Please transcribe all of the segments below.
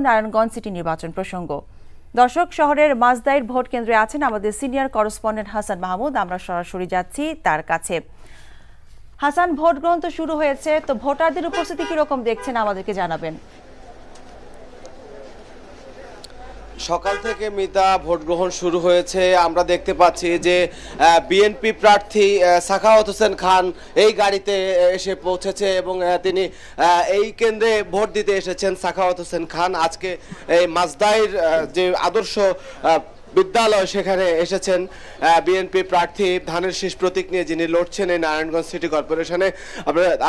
Narayanganj city নির্বাচন প্রসঙ্গ। দর্শক, শহরের মাজদাইর ভোট কেন্দ্রে আছেন আমাদের সিনিয়র করেসপন্ডেন্ট হাসান মাহমুদ। আমরা সরাসরি যাচ্ছি তার কাছে। হাসান, ভোট গ্রহণ তো শুরু হয়েছে, তো ভোটারদের উপস্থিতি কিরকম দেখছেন আমাদেরকে জানাবেন। সকাল থেকে মিতা ভোট গ্রহণ শুরু হয়েছে। আমরা দেখতে পাচ্ছি যে বিএনপি প্রার্থী সাখাওয়াত হোসেন খান এই গাড়িতে এসে পৌঁছেছে এবং তিনি এই কেন্দ্রে ভোট দিতে এসেছেন। সাখাওয়াত হোসেন খান আজকে এই মাজদাইর যে আদর্শ বিদ্যালয় সেখানে এসেছেন বিএনপি প্রার্থী ধানের শীষ প্রতীক নিয়ে, যিনি লড়ছেন এই নারায়ণগঞ্জ সিটি কর্পোরেশনে।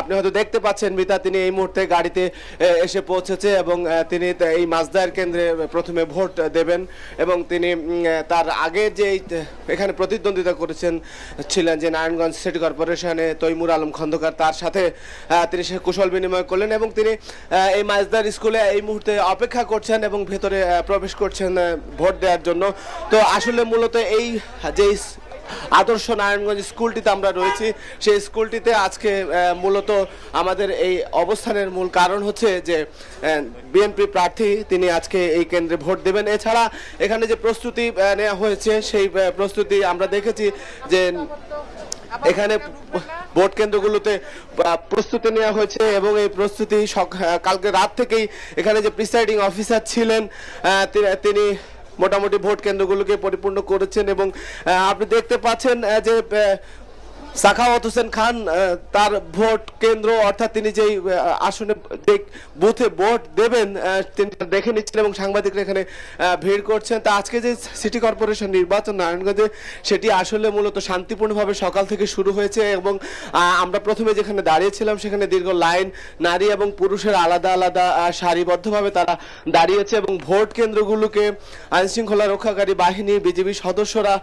আপনি হয়তো দেখতে পাচ্ছেন মিতা, তিনি এই মুহূর্তে গাড়িতে এসে পৌঁছেছে এবং তিনি এই মাজদাইর কেন্দ্রে প্রথমে ভোট দেবেন এবং তিনি তার আগে যে এখানে প্রতিদ্বন্দ্বিতা ছিলেন যে নারায়ণগঞ্জ সিটি কর্পোরেশনে তৈমুর আলম খন্দকার, তার সাথে তিনি সে কুশল বিনিময় করলেন এবং তিনি এই মাজদাইর স্কুলে এই মুহূর্তে অপেক্ষা করছেন এবং ভেতরে প্রবেশ করছেন ভোট দেওয়ার জন্য। তো আসলে মূলত এই যে আদর্শ নারায়ণগঞ্জ স্কুলটিতে আমরা রয়েছি, সেই স্কুলটিতে আজকে মূলত আমাদের এই অবস্থানের মূল কারণ হচ্ছে যে বিএনপি প্রার্থী তিনি আজকে এই কেন্দ্রে ভোট দেবেন। এছাড়া এখানে যে প্রস্তুতি নেওয়া হয়েছে সেই প্রস্তুতি আমরা দেখেছি যে এখানে ভোট কেন্দ্রগুলোতে প্রস্তুতি নেওয়া হয়েছে এবং এই প্রস্তুতি কালকে রাত থেকেই এখানে যে প্রিসাইডিং অফিসার ছিলেন তিনি মোটামুটি ভোট কেন্দ্রগুলোকে পরিপূর্ণ করেছেন এবং আপনি দেখতে পাচ্ছেন যে সাখাওয়াত হোসেন খান তার ভোট কেন্দ্র অর্থাৎ তিনি যেই আসনে যে বুথে ভোট দেবেন তিনি দেখে নিচ্ছেন এবং সাংবাদিকরা এখানে ভিড় করছেন। তা আজকে যে সিটি কর্পোরেশন নির্বাচন নারায়ণগঞ্জে সেটি আসলে মূলত শান্তিপূর্ণভাবে সকাল থেকে শুরু হয়েছে এবং আমরা প্রথমে যেখানে দাঁড়িয়েছিলাম সেখানে দীর্ঘ লাইন, নারী এবং পুরুষের আলাদা আলাদা সারিবদ্ধভাবে তারা দাঁড়িয়েছে এবং ভোট কেন্দ্রগুলোকে আইনশৃঙ্খলা রক্ষাকারী বাহিনী, বিজিবি সদস্যরা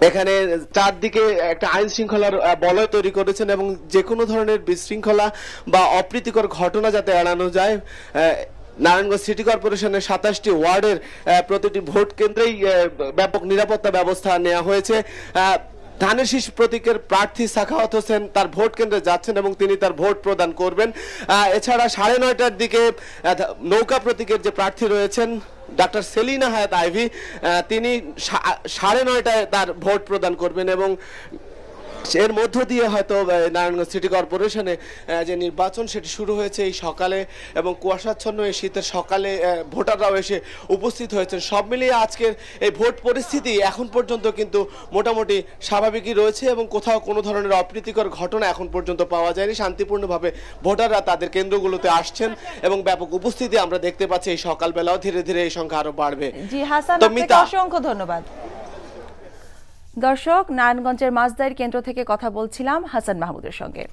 এখানে চারদিকে একটা আইন শৃঙ্খলার বলয় তৈরি করেছেন এবং যে কোনো ধরনের বিশৃঙ্খলা বা অপ্রীতিকর ঘটনা যাতে এড়ানো যায়, নারায়ণগঞ্জ সিটি কর্পোরেশনের 27টি ওয়ার্ডের প্রতিটি ভোট কেন্দ্রেই ব্যাপক নিরাপত্তা ব্যবস্থা নেওয়া হয়েছে। ধানের শীষ প্রতীকের প্রার্থী সাখাওয়াত হোসেন তার ভোট কেন্দ্রে যাচ্ছেন এবং তিনি তার ভোট প্রদান করবেন। এছাড়া 9:30টার দিকে নৌকা প্রতীকের যে প্রার্থী রয়েছেন ডাক্তার সেলিনা হায়াত আইভি, তিনি 9:30টায় তার ভোট প্রদান করবেন এবং এর মধ্য দিয়ে হয়তো নারায়ণগঞ্জ সিটি কর্পোরেশনে যে নির্বাচন সেটি শুরু হয়েছে এই সকালে এবং কুয়াশাচ্ছন্ন এই শীতের সকালে ভোটাররাও এসে উপস্থিত হয়েছেন। সব মিলিয়ে আজকের এই ভোট পরিস্থিতি এখন পর্যন্ত কিন্তু মোটামুটি স্বাভাবিকই রয়েছে এবং কোথাও কোনো ধরনের অপ্রীতিকর ঘটনা এখন পর্যন্ত পাওয়া যায়নি। শান্তিপূর্ণভাবে ভোটাররা তাদের কেন্দ্রগুলোতে আসছেন এবং ব্যাপক উপস্থিতি আমরা দেখতে পাচ্ছি। এই সকালবেলাও ধীরে ধীরে এই সংখ্যা আরো বাড়বে। জি হাসান, আপনাকে অসংখ্য ধন্যবাদ। দর্শক, নারায়ণগঞ্জের মাজদাইর কেন্দ্র থেকে কথা বলছিলাম হাসান মাহমুদের সঙ্গে।